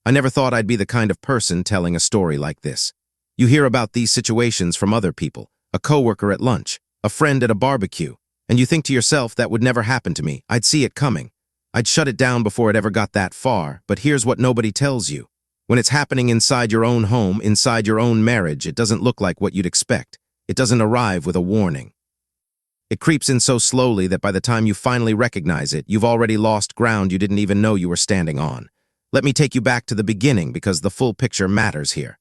I never thought I'd be the kind of person telling a story like this. You hear about these situations from other people, a coworker at lunch, a friend at a barbecue, and you think to yourself that would never happen to me. I'd see it coming. I'd shut it down before it ever got that far, but here's what nobody tells you. When it's happening inside your own home, inside your own marriage, it doesn't look like what you'd expect. It doesn't arrive with a warning. It creeps in so slowly that by the time you finally recognize it, you've already lost ground you didn't even know you were standing on. Let me take you back to the beginning because the full picture matters here.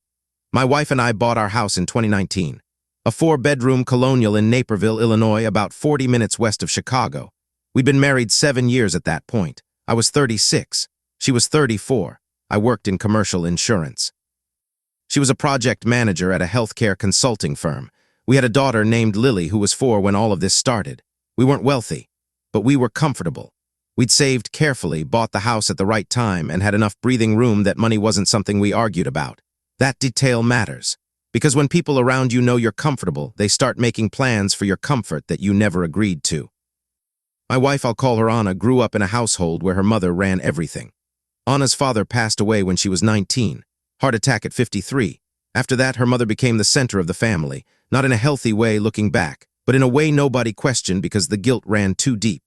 My wife and I bought our house in 2019, a 4-bedroom colonial in Naperville, Illinois, about 40 minutes west of Chicago. We'd been married 7 years at that point. I was 36. She was 34. I worked in commercial insurance. She was a project manager at a healthcare consulting firm. We had a daughter named Lily who was 4 when all of this started. We weren't wealthy, but we were comfortable. We'd saved carefully, bought the house at the right time, and had enough breathing room that money wasn't something we argued about. That detail matters, because when people around you know you're comfortable, they start making plans for your comfort that you never agreed to. My wife, I'll call her Anna, grew up in a household where her mother ran everything. Anna's father passed away when she was 19, heart attack at 53. After that, her mother became the center of the family, not in a healthy way looking back, but in a way nobody questioned because the guilt ran too deep.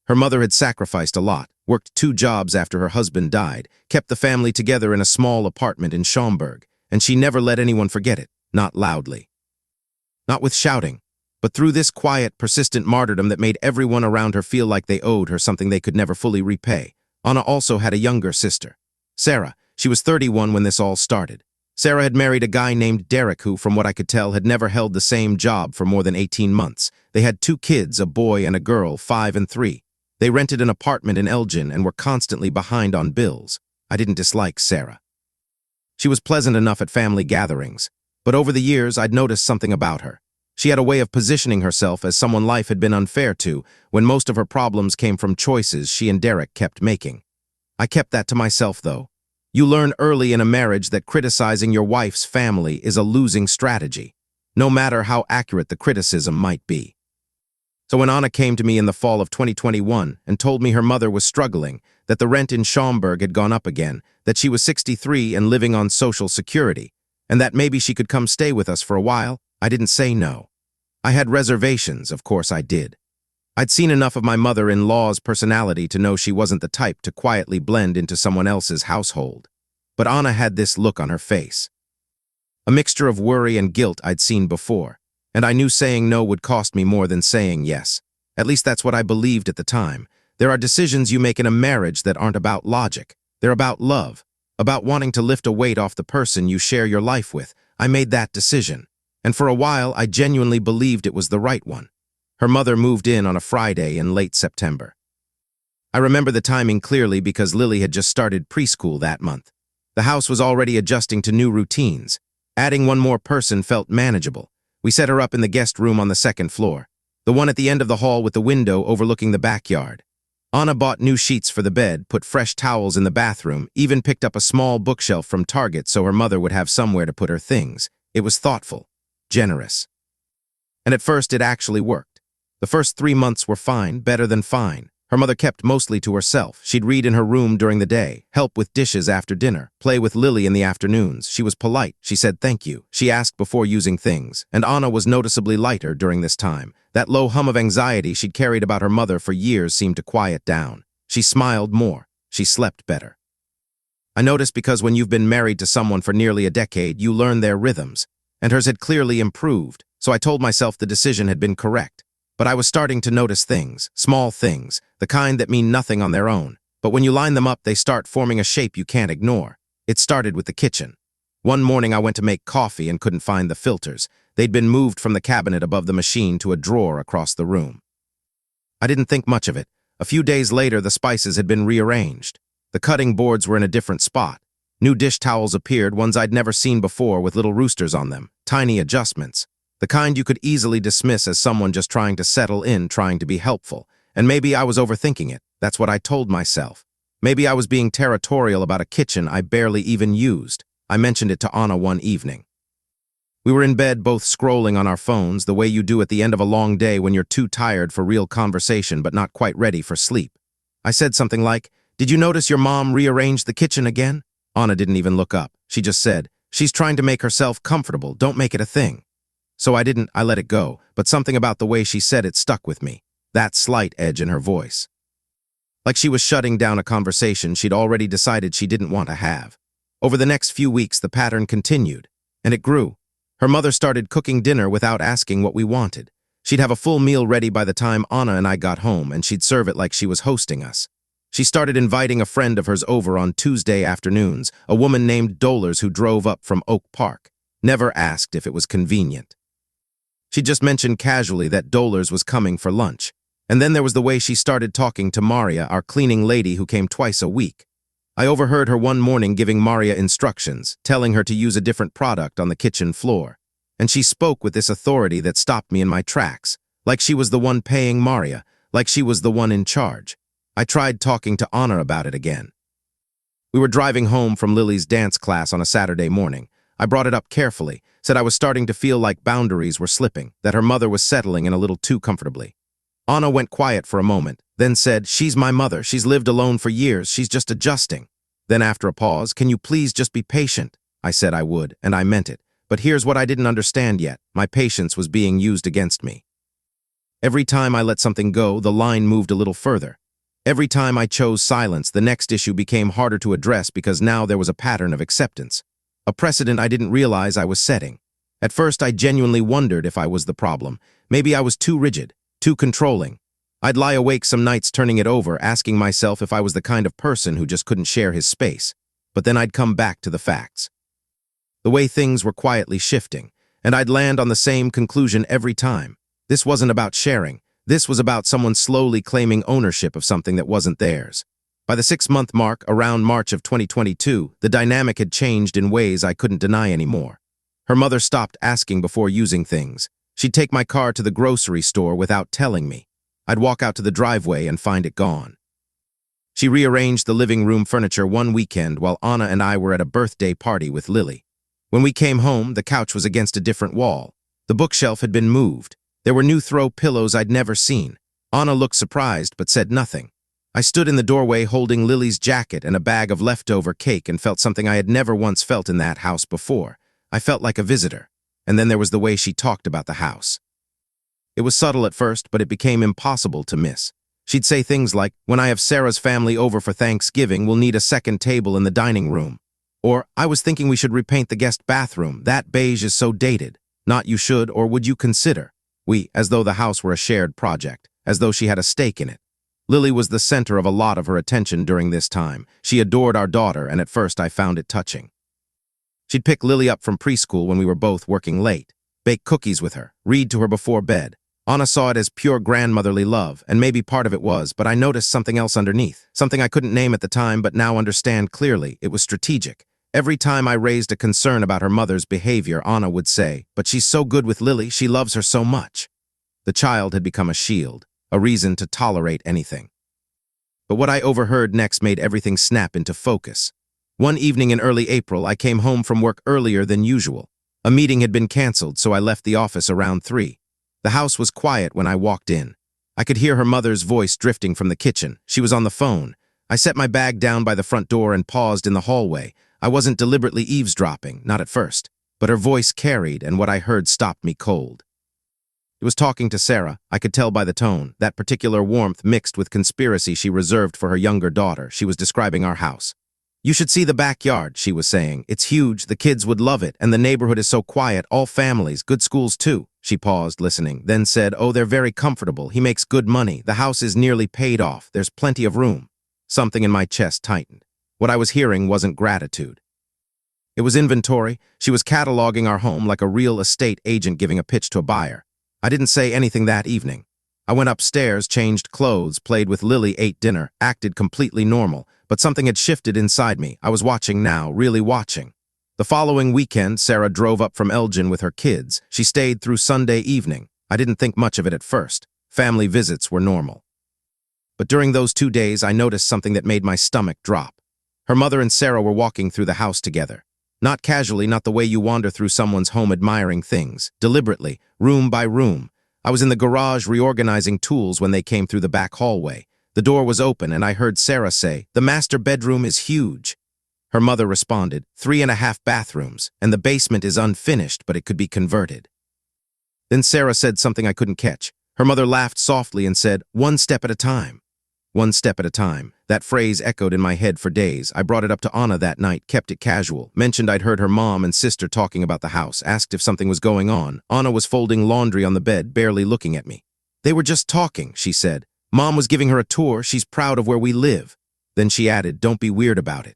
Her mother had sacrificed a lot, worked 2 jobs after her husband died, kept the family together in a small apartment in Schaumburg, and she never let anyone forget it, not loudly. Not with shouting, but through this quiet, persistent martyrdom that made everyone around her feel like they owed her something they could never fully repay. Anna also had a younger sister, Sarah. She was 31 when this all started. Sarah had married a guy named Derek who, from what I could tell, had never held the same job for more than 18 months. They had 2 kids, a boy and a girl, 5 and 3. They rented an apartment in Elgin and were constantly behind on bills. I didn't dislike Sarah. She was pleasant enough at family gatherings, but over the years I'd noticed something about her. She had a way of positioning herself as someone life had been unfair to, when most of her problems came from choices she and Derek kept making. I kept that to myself, though. You learn early in a marriage that criticizing your wife's family is a losing strategy, no matter how accurate the criticism might be. So when Anna came to me in the fall of 2021 and told me her mother was struggling, that the rent in Schaumburg had gone up again, that she was 63 and living on Social Security, and that maybe she could come stay with us for a while, I didn't say no. I had reservations, of course I did. I'd seen enough of my mother-in-law's personality to know she wasn't the type to quietly blend into someone else's household. But Anna had this look on her face. A mixture of worry and guilt I'd seen before, and I knew saying no would cost me more than saying yes. At least that's what I believed at the time. There are decisions you make in a marriage that aren't about logic. They're about love, about wanting to lift a weight off the person you share your life with. I made that decision, and for a while I genuinely believed it was the right one. Her mother moved in on a Friday in late September. I remember the timing clearly because Lily had just started preschool that month. The house was already adjusting to new routines. Adding one more person felt manageable. We set her up in the guest room on the 2nd floor, the one at the end of the hall with the window overlooking the backyard. Anna bought new sheets for the bed, put fresh towels in the bathroom, even picked up a small bookshelf from Target so her mother would have somewhere to put her things. It was thoughtful, generous. And at first it actually worked. The first 3 months were fine, better than fine. Her mother kept mostly to herself. She'd read in her room during the day, help with dishes after dinner, play with Lily in the afternoons. She was polite. She said thank you. She asked before using things. And Anna was noticeably lighter during this time. That low hum of anxiety she'd carried about her mother for years seemed to quiet down. She smiled more. She slept better. I noticed because when you've been married to someone for nearly a decade, you learn their rhythms. And hers had clearly improved, so I told myself the decision had been correct. But I was starting to notice things, small things, the kind that mean nothing on their own. But when you line them up, they start forming a shape you can't ignore. It started with the kitchen. One morning I went to make coffee and couldn't find the filters. They'd been moved from the cabinet above the machine to a drawer across the room. I didn't think much of it. A few days later, the spices had been rearranged. The cutting boards were in a different spot. New dish towels appeared, ones I'd never seen before with little roosters on them. Tiny adjustments. The kind you could easily dismiss as someone just trying to settle in, trying to be helpful. And maybe I was overthinking it. That's what I told myself. Maybe I was being territorial about a kitchen I barely even used. I mentioned it to Anna one evening. We were in bed both scrolling on our phones, the way you do at the end of a long day when you're too tired for real conversation but not quite ready for sleep. I said something like, "Did you notice your mom rearranged the kitchen again?" Anna didn't even look up. She just said, "She's trying to make herself comfortable. Don't make it a thing." So I let it go, but something about the way she said it stuck with me. That slight edge in her voice. Like she was shutting down a conversation she'd already decided she didn't want to have. Over the next few weeks, the pattern continued, and it grew. Her mother started cooking dinner without asking what we wanted. She'd have a full meal ready by the time Anna and I got home, and she'd serve it like she was hosting us. She started inviting a friend of hers over on Tuesday afternoons, a woman named Dolers who drove up from Oak Park. Never asked if it was convenient. She just mentioned casually that Dolers was coming for lunch. And then there was the way she started talking to Maria, our cleaning lady who came twice a week. I overheard her one morning giving Maria instructions, telling her to use a different product on the kitchen floor. And she spoke with this authority that stopped me in my tracks, like she was the one paying Maria, like she was the one in charge. I tried talking to Anna about it again. We were driving home from Lily's dance class on a Saturday morning. I brought it up carefully, said I was starting to feel like boundaries were slipping, that her mother was settling in a little too comfortably. Anna went quiet for a moment, then said, "She's my mother. She's lived alone for years. She's just adjusting." Then after a pause, "Can you please just be patient?" I said I would, and I meant it. But here's what I didn't understand yet. My patience was being used against me. Every time I let something go, the line moved a little further. Every time I chose silence, the next issue became harder to address because now there was a pattern of acceptance. A precedent I didn't realize I was setting. At first, I genuinely wondered if I was the problem. Maybe I was too rigid, too controlling. I'd lie awake some nights turning it over, asking myself if I was the kind of person who just couldn't share his space. But then I'd come back to the facts. The way things were quietly shifting, and I'd land on the same conclusion every time. This wasn't about sharing. This was about someone slowly claiming ownership of something that wasn't theirs. By the 6-month mark, around March of 2022, the dynamic had changed in ways I couldn't deny anymore. Her mother stopped asking before using things. She'd take my car to the grocery store without telling me. I'd walk out to the driveway and find it gone. She rearranged the living room furniture one weekend while Anna and I were at a birthday party with Lily. When we came home, the couch was against a different wall. The bookshelf had been moved. There were new throw pillows I'd never seen. Anna looked surprised but said nothing. I stood in the doorway holding Lily's jacket and a bag of leftover cake and felt something I had never once felt in that house before. I felt like a visitor. And then there was the way she talked about the house. It was subtle at first, but it became impossible to miss. She'd say things like, "When I have Sarah's family over for Thanksgiving, we'll need a second table in the dining room." Or, "I was thinking we should repaint the guest bathroom. That beige is so dated. Not you should, or would you consider?" We, as though the house were a shared project, as though she had a stake in it. Lily was the center of a lot of her attention during this time. She adored our daughter, and at first I found it touching. She'd pick Lily up from preschool when we were both working late, bake cookies with her, read to her before bed. Anna saw it as pure grandmotherly love, and maybe part of it was, but I noticed something else underneath, something I couldn't name at the time but now understand clearly. It was strategic. Every time I raised a concern about her mother's behavior, Anna would say, "But she's so good with Lily, she loves her so much." The child had become a shield, a reason to tolerate anything. But what I overheard next made everything snap into focus. One evening in early April, I came home from work earlier than usual. A meeting had been canceled, so I left the office around 3. The house was quiet when I walked in. I could hear her mother's voice drifting from the kitchen. She was on the phone. I set my bag down by the front door and paused in the hallway. I wasn't deliberately eavesdropping, not at first, but her voice carried, and what I heard stopped me cold. It was talking to Sarah. I could tell by the tone, that particular warmth mixed with conspiracy she reserved for her younger daughter. She was describing our house. "You should see the backyard," she was saying. "It's huge, the kids would love it, and the neighborhood is so quiet, all families, good schools too." She paused, listening, then said, "Oh, they're very comfortable. He makes good money. The house is nearly paid off. There's plenty of room." Something in my chest tightened. What I was hearing wasn't gratitude. It was inventory. She was cataloging our home like a real estate agent giving a pitch to a buyer. I didn't say anything that evening. I went upstairs, changed clothes, played with Lily, ate dinner, acted completely normal, but something had shifted inside me. I was watching now, really watching. The following weekend, Sarah drove up from Elgin with her kids. She stayed through Sunday evening. I didn't think much of it at first. Family visits were normal. But during those 2 days, I noticed something that made my stomach drop. Her mother and Sarah were walking through the house together. Not casually, not the way you wander through someone's home admiring things. Deliberately, room by room. I was in the garage reorganizing tools when they came through the back hallway. The door was open and I heard Sarah say, "The master bedroom is huge." Her mother responded, 3.5 bathrooms, and the basement is unfinished, but it could be converted. Then Sarah said something I couldn't catch. Her mother laughed softly and said, 1 step at a time. 1 step at a time. That phrase echoed in my head for days. I brought it up to Anna that night, kept it casual, mentioned I'd heard her mom and sister talking about the house, asked if something was going on. Anna was folding laundry on the bed, barely looking at me. They were just talking, she said. Mom was giving her a tour. She's proud of where we live. Then she added, don't be weird about it.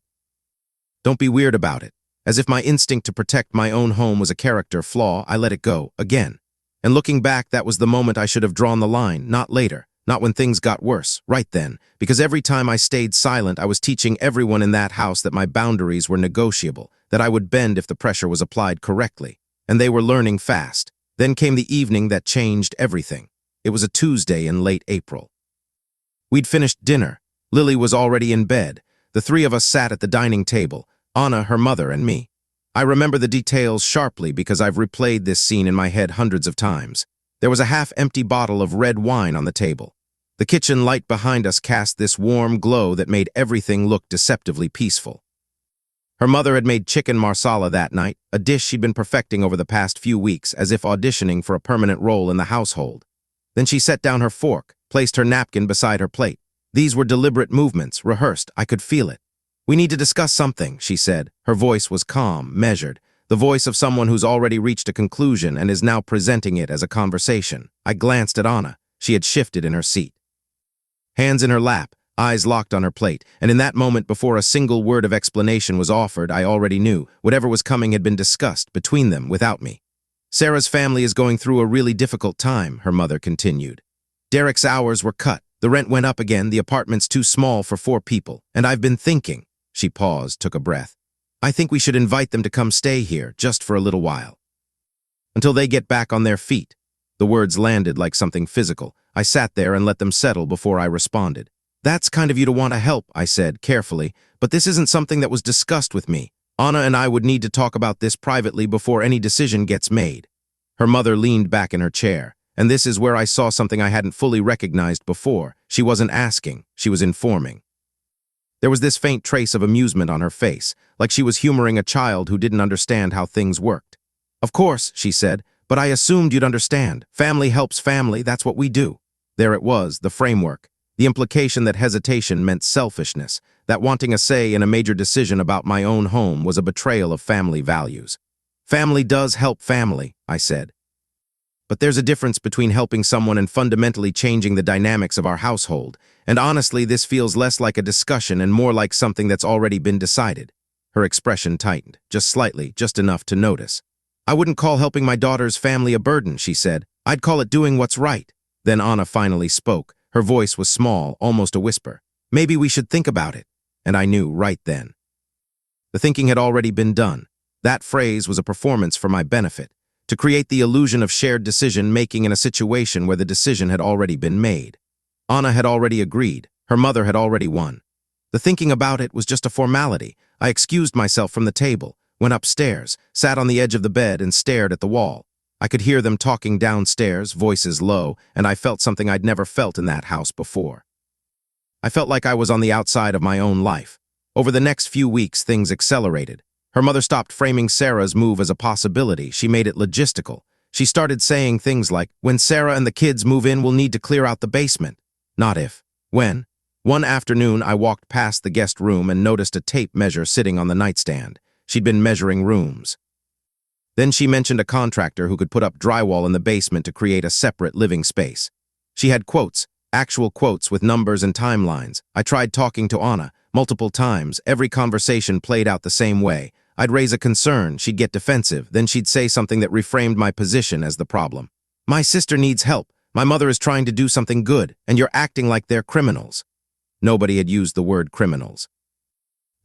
Don't be weird about it. As if my instinct to protect my own home was a character flaw, I let it go, again. And looking back, that was the moment I should have drawn the line, not later. Not when things got worse, right then, because every time I stayed silent, I was teaching everyone in that house that my boundaries were negotiable, that I would bend if the pressure was applied correctly. And they were learning fast. Then came the evening that changed everything. It was a Tuesday in late April. We'd finished dinner. Lily was already in bed. The three of us sat at the dining table, Anna, her mother, and me. I remember the details sharply because I've replayed this scene in my head hundreds of times. There was a half-empty bottle of red wine on the table. The kitchen light behind us cast this warm glow that made everything look deceptively peaceful. Her mother had made chicken marsala that night, a dish she'd been perfecting over the past few weeks, as if auditioning for a permanent role in the household. Then she set down her fork, placed her napkin beside her plate. These were deliberate movements, rehearsed. I could feel it. We need to discuss something, she said. Her voice was calm, measured, the voice of someone who's already reached a conclusion and is now presenting it as a conversation. I glanced at Anna. She had shifted in her seat. Hands in her lap, eyes locked on her plate, and in that moment before a single word of explanation was offered, I already knew whatever was coming had been discussed between them without me. Sarah's family is going through a really difficult time, her mother continued. Derek's hours were cut, the rent went up again, the apartment's too small for 4 people, and I've been thinking. She paused, took a breath. I think we should invite them to come stay here, just for a little while. Until they get back on their feet. The words landed like something physical. I sat there and let them settle before I responded. That's kind of you to want to help, I said, carefully, but this isn't something that was discussed with me. Anna and I would need to talk about this privately before any decision gets made. Her mother leaned back in her chair, and this is where I saw something I hadn't fully recognized before. She wasn't asking, she was informing. There was this faint trace of amusement on her face, like she was humoring a child who didn't understand how things worked. Of course, she said, but I assumed you'd understand. Family helps family, that's what we do. There it was, the framework, the implication that hesitation meant selfishness, that wanting a say in a major decision about my own home was a betrayal of family values. Family does help family, I said. But there's a difference between helping someone and fundamentally changing the dynamics of our household, and honestly, this feels less like a discussion and more like something that's already been decided. Her expression tightened, just slightly, just enough to notice. I wouldn't call helping my daughter's family a burden, she said. I'd call it doing what's right. Then Anna finally spoke. Her voice was small, almost a whisper. Maybe we should think about it. And I knew right then. The thinking had already been done. That phrase was a performance for my benefit, to create the illusion of shared decision-making in a situation where the decision had already been made. Anna had already agreed. Her mother had already won. The thinking about it was just a formality. I excused myself from the table, went upstairs, sat on the edge of the bed and stared at the wall. I could hear them talking downstairs, voices low, and I felt something I'd never felt in that house before. I felt like I was on the outside of my own life. Over the next few weeks, things accelerated. Her mother stopped framing Sarah's move as a possibility. She made it logistical. She started saying things like, when Sarah and the kids move in, we'll need to clear out the basement. Not if. When. One afternoon, I walked past the guest room and noticed a tape measure sitting on the nightstand. She'd been measuring rooms. Then she mentioned a contractor who could put up drywall in the basement to create a separate living space. She had quotes, actual quotes with numbers and timelines. I tried talking to Anna multiple times. Every conversation played out the same way. I'd raise a concern, she'd get defensive, then she'd say something that reframed my position as the problem. My sister needs help. My mother is trying to do something good, and you're acting like they're criminals. Nobody had used the word criminals.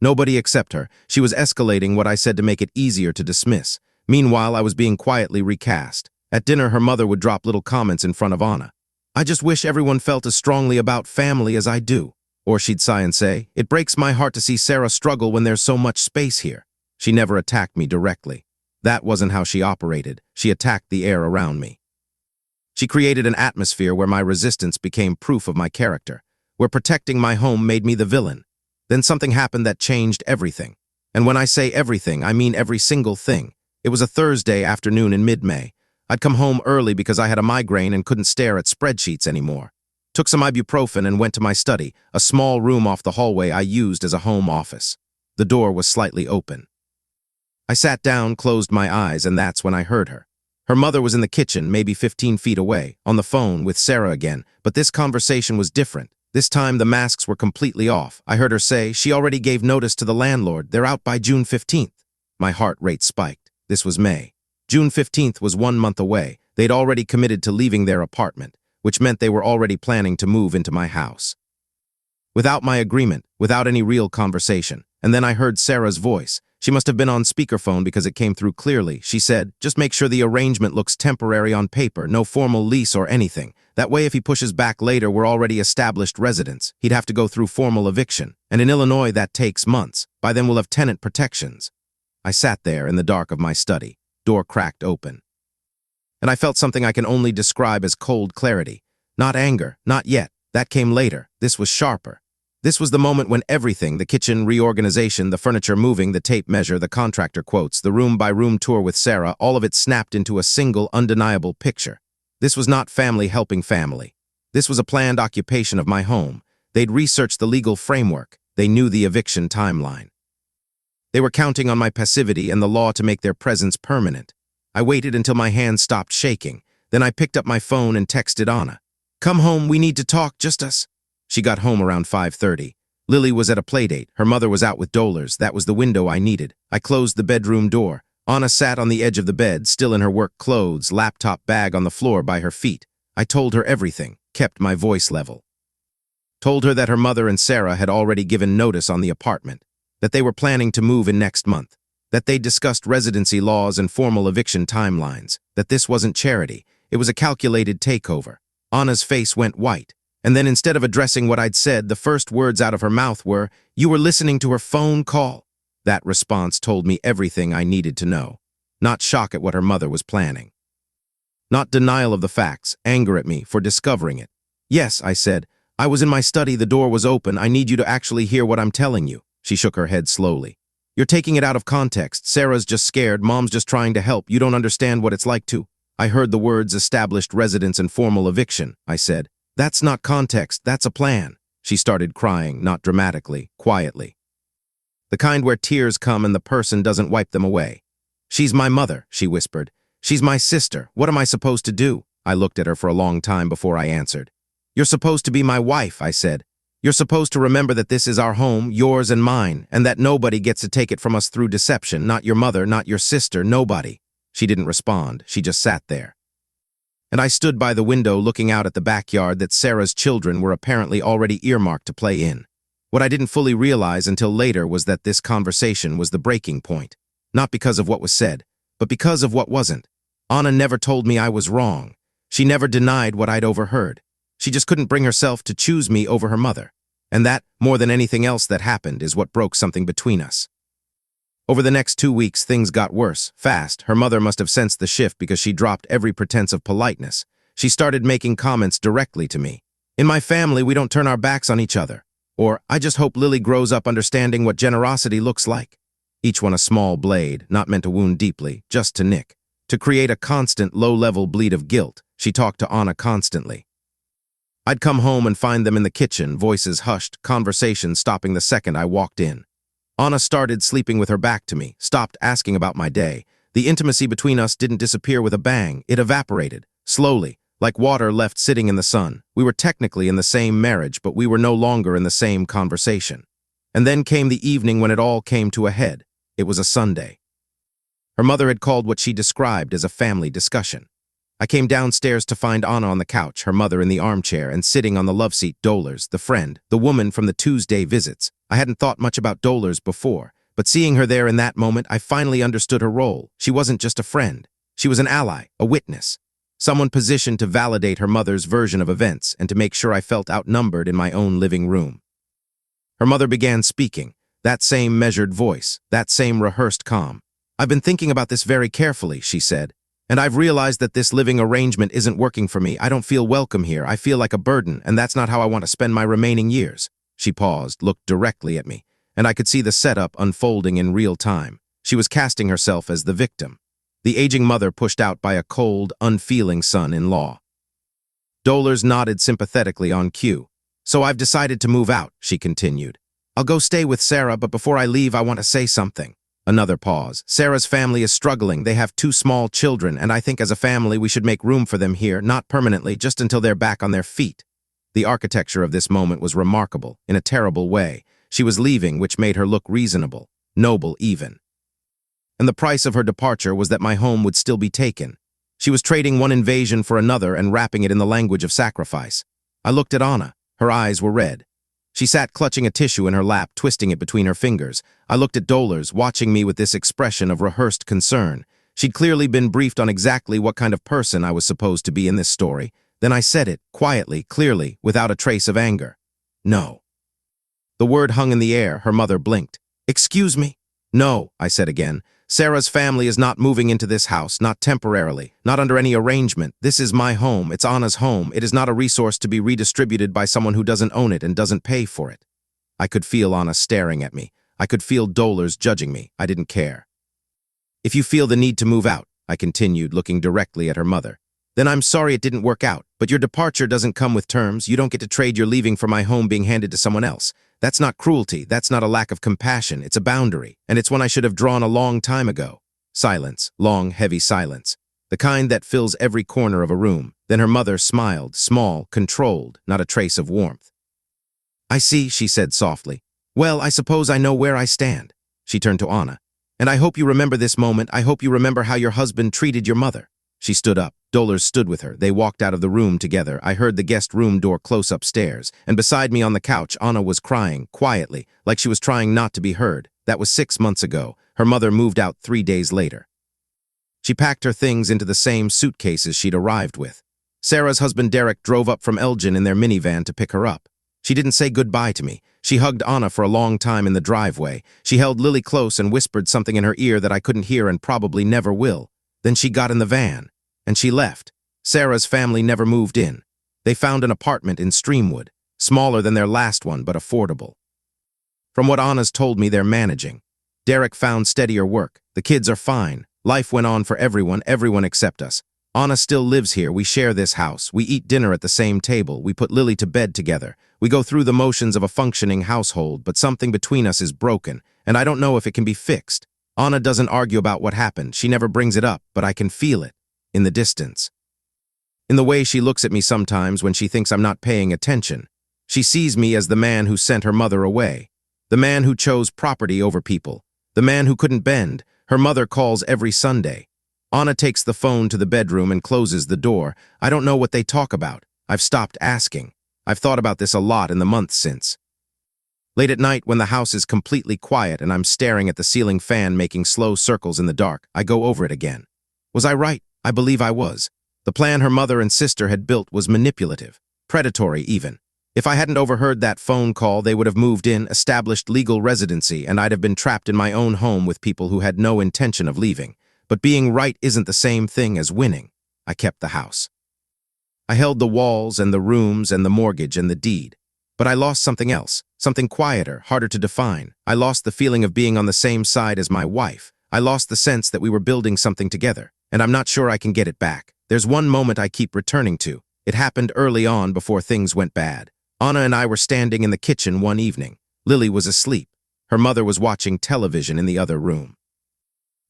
Nobody except her. She was escalating what I said to make it easier to dismiss. Meanwhile, I was being quietly recast. At dinner, her mother would drop little comments in front of Anna. I just wish everyone felt as strongly about family as I do. Or she'd sigh and say, it breaks my heart to see Sarah struggle when there's so much space here. She never attacked me directly. That wasn't how she operated. She attacked the air around me. She created an atmosphere where my resistance became proof of my character, where protecting my home made me the villain. Then something happened that changed everything. And when I say everything, I mean every single thing. It was a Thursday afternoon in mid-May. I'd come home early because I had a migraine and couldn't stare at spreadsheets anymore. Took some ibuprofen and went to my study, a small room off the hallway I used as a home office. The door was slightly open. I sat down, closed my eyes, and that's when I heard her. Her mother was in the kitchen, maybe 15 feet away, on the phone with Sarah again, but this conversation was different. This time the masks were completely off. I heard her say, "She already gave notice to the landlord. They're out by June 15th. My heart rate spiked. This was May. June 15th was 1 month away. They'd already committed to leaving their apartment, which meant they were already planning to move into my house. Without my agreement, without any real conversation. And then I heard Sarah's voice. She must have been on speakerphone because it came through clearly. She said, "Just make sure the arrangement looks temporary on paper, no formal lease or anything. That way if he pushes back later, we're already established residents. He'd have to go through formal eviction. And in Illinois, that takes months. By then we'll have tenant protections." I sat there in the dark of my study, door cracked open. And I felt something I can only describe as cold clarity. Not anger, not yet. That came later. This was sharper. This was the moment when everything, the kitchen reorganization, the furniture moving, the tape measure, the contractor quotes, the room-by-room tour with Sarah, all of it snapped into a single, undeniable picture. This was not family helping family. This was a planned occupation of my home. They'd researched the legal framework. They knew the eviction timeline. They were counting on my passivity and the law to make their presence permanent. I waited until my hands stopped shaking. Then I picked up my phone and texted Anna. "Come home, we need to talk, just us." She got home around 5:30. Lily was at a playdate. Her mother was out with dolars. That was the window I needed. I closed the bedroom door. Anna sat on the edge of the bed, still in her work clothes, laptop bag on the floor by her feet. I told her everything, kept my voice level. Told her that her mother and Sarah had already given notice on the apartment, that they were planning to move in next month, that they'd discussed residency laws and formal eviction timelines, that this wasn't charity, it was a calculated takeover. Anna's face went white. And then instead of addressing what I'd said, the first words out of her mouth were, "You were listening to her phone call." That response told me everything I needed to know. Not shock at what her mother was planning. Not denial of the facts, anger at me for discovering it. "Yes," I said. "I was in my study, the door was open. I need you to actually hear what I'm telling you." She shook her head slowly. "You're taking it out of context. Sarah's just scared. Mom's just trying to help. You don't understand what it's like to." I heard the words established residence and formal eviction. I said, "That's not context, that's a plan." She started crying, not dramatically, quietly. The kind where tears come and the person doesn't wipe them away. "She's my mother," she whispered. "She's my sister. What am I supposed to do?" I looked at her for a long time before I answered. "You're supposed to be my wife," I said. "You're supposed to remember that this is our home, yours and mine, and that nobody gets to take it from us through deception, not your mother, not your sister, nobody." She didn't respond, she just sat there. And I stood by the window looking out at the backyard that Sarah's children were apparently already earmarked to play in. What I didn't fully realize until later was that this conversation was the breaking point. Not because of what was said, but because of what wasn't. Anna never told me I was wrong. She never denied what I'd overheard. She just couldn't bring herself to choose me over her mother. And that, more than anything else that happened, is what broke something between us. Over the next 2 weeks, things got worse, fast. Her mother must have sensed the shift because she dropped every pretense of politeness. She started making comments directly to me. "In my family, we don't turn our backs on each other." Or, "I just hope Lily grows up understanding what generosity looks like." Each one a small blade, not meant to wound deeply, just to nick. To create a constant, low-level bleed of guilt, she talked to Anna constantly. I'd come home and find them in the kitchen, voices hushed, conversation stopping the second I walked in. Anna started sleeping with her back to me, stopped asking about my day. The intimacy between us didn't disappear with a bang. It evaporated, slowly, like water left sitting in the sun. We were technically in the same marriage, but we were no longer in the same conversation. And then came the evening when it all came to a head. It was a Sunday. Her mother had called what she described as a family discussion. I came downstairs to find Anna on the couch, her mother in the armchair, and sitting on the love seat Dolores, the friend, the woman from the Tuesday visits. I hadn't thought much about Dolores before, but seeing her there in that moment, I finally understood her role. She wasn't just a friend. She was an ally, a witness. Someone positioned to validate her mother's version of events and to make sure I felt outnumbered in my own living room. Her mother began speaking, that same measured voice, that same rehearsed calm. "I've been thinking about this very carefully," she said. "And I've realized that this living arrangement isn't working for me. I don't feel welcome here. I feel like a burden, and that's not how I want to spend my remaining years." She paused, looked directly at me, and I could see the setup unfolding in real time. She was casting herself as the victim, the aging mother pushed out by a cold, unfeeling son-in-law. Dolores nodded sympathetically on cue. "So I've decided to move out," she continued. "I'll go stay with Sarah, but before I leave, I want to say something." Another pause. "Sarah's family is struggling. They have 2 small children, and I think as a family we should make room for them here, not permanently, just until they're back on their feet." The architecture of this moment was remarkable, in a terrible way. She was leaving, which made her look reasonable, noble even. And the price of her departure was that my home would still be taken. She was trading one invasion for another and wrapping it in the language of sacrifice. I looked at Anna. Her eyes were red. She sat clutching a tissue in her lap, twisting it between her fingers. I looked at Dolores, watching me with this expression of rehearsed concern. She'd clearly been briefed on exactly what kind of person I was supposed to be in this story. Then I said it, quietly, clearly, without a trace of anger. "No." The word hung in the air. Her mother blinked. "Excuse me?" "No," I said again. "Sarah's family is not moving into this house, not temporarily, not under any arrangement. This is my home. It's Anna's home. It is not a resource to be redistributed by someone who doesn't own it and doesn't pay for it." I could feel Anna staring at me. I could feel Dolores judging me. I didn't care. "If you feel the need to move out," I continued, looking directly at her mother, "then I'm sorry it didn't work out. But your departure doesn't come with terms. You don't get to trade your leaving for my home being handed to someone else. That's not cruelty, that's not a lack of compassion, it's a boundary, and it's one I should have drawn a long time ago." Silence, long, heavy silence, the kind that fills every corner of a room. Then her mother smiled, small, controlled, not a trace of warmth. "I see," she said softly. "Well, I suppose I know where I stand." She turned to Anna. "And I hope you remember this moment. I hope you remember how your husband treated your mother." She stood up. Dolores stood with her. They walked out of the room together. I heard the guest room door close upstairs, and beside me on the couch, Anna was crying, quietly, like she was trying not to be heard. That was 6 months ago. Her mother moved out 3 days later. She packed her things into the same suitcases she'd arrived with. Sarah's husband Derek drove up from Elgin in their minivan to pick her up. She didn't say goodbye to me. She hugged Anna for a long time in the driveway. She held Lily close and whispered something in her ear that I couldn't hear and probably never will. Then she got in the van, and she left. Sarah's family never moved in. They found an apartment in Streamwood, smaller than their last one but affordable. From what Anna's told me, they're managing. Derek found steadier work. The kids are fine. Life went on for everyone except us. Anna still lives here. We share this house. We eat dinner at the same table. We put Lily to bed together. We go through the motions of a functioning household, but something between us is broken, and I don't know if it can be fixed. Anna doesn't argue about what happened. She never brings it up, but I can feel it, in the distance. In the way she looks at me sometimes when she thinks I'm not paying attention. She sees me as the man who sent her mother away, the man who chose property over people, the man who couldn't bend. Her mother calls every Sunday. Anna takes the phone to the bedroom and closes the door. I don't know what they talk about. I've stopped asking. I've thought about this a lot in the months since. Late at night, when the house is completely quiet and I'm staring at the ceiling fan making slow circles in the dark, I go over it again. Was I right? I believe I was. The plan her mother and sister had built was manipulative, predatory even. If I hadn't overheard that phone call, they would have moved in, established legal residency, and I'd have been trapped in my own home with people who had no intention of leaving. But being right isn't the same thing as winning. I kept the house. I held the walls and the rooms and the mortgage and the deed. But I lost something else, something quieter, harder to define. I lost the feeling of being on the same side as my wife. I lost the sense that we were building something together, and I'm not sure I can get it back. There's one moment I keep returning to. It happened early on before things went bad. Anna and I were standing in the kitchen one evening. Lily was asleep. Her mother was watching television in the other room.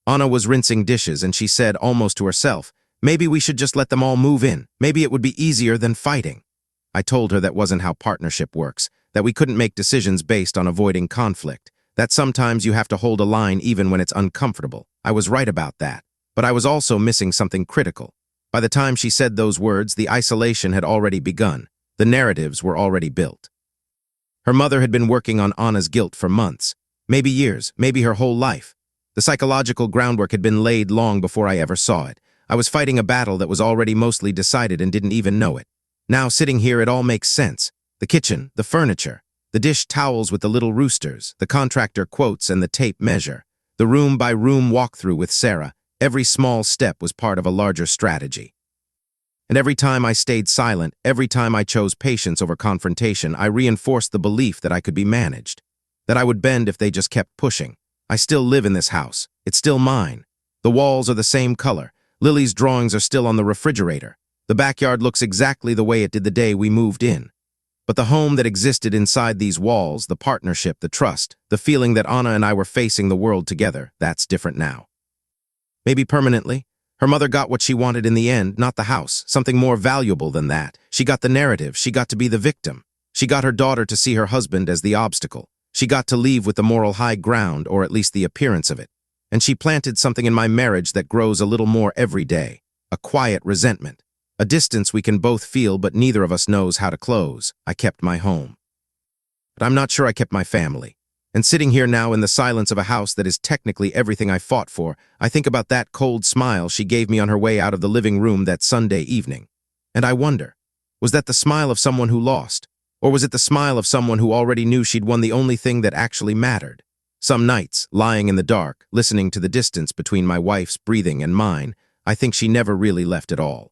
Anna was rinsing dishes, and she said, almost to herself, "Maybe we should just let them all move in. Maybe it would be easier than fighting." I told her that wasn't how partnership works, that we couldn't make decisions based on avoiding conflict, that sometimes you have to hold a line even when it's uncomfortable. I was right about that, but I was also missing something critical. By the time she said those words, the isolation had already begun. The narratives were already built. Her mother had been working on Anna's guilt for months, maybe years, maybe her whole life. The psychological groundwork had been laid long before I ever saw it. I was fighting a battle that was already mostly decided and didn't even know it. Now, sitting here, it all makes sense. The kitchen, the furniture, the dish towels with the little roosters, the contractor quotes and the tape measure, the room-by-room walkthrough with Sarah. Every small step was part of a larger strategy. And every time I stayed silent, every time I chose patience over confrontation, I reinforced the belief that I could be managed. that I would bend if they just kept pushing. I still live in this house. It's still mine. The walls are the same color. Lily's drawings are still on the refrigerator. The backyard looks exactly the way it did the day we moved in. But the home that existed inside these walls, the partnership, the trust, the feeling that Anna and I were facing the world together, that's different now. Maybe permanently. Her mother got what she wanted in the end, not the house, something more valuable than that. She got the narrative. She got to be the victim. She got her daughter to see her husband as the obstacle. She got to leave with the moral high ground, or at least the appearance of it. And she planted something in my marriage that grows a little more every day. A quiet resentment. A distance we can both feel, but neither of us knows how to close. I kept my home. But I'm not sure I kept my family. And sitting here now in the silence of a house that is technically everything I fought for, I think about that cold smile she gave me on her way out of the living room that Sunday evening. And I wonder, was that the smile of someone who lost? Or was it the smile of someone who already knew she'd won the only thing that actually mattered? Some nights, lying in the dark, listening to the distance between my wife's breathing and mine, I think she never really left at all.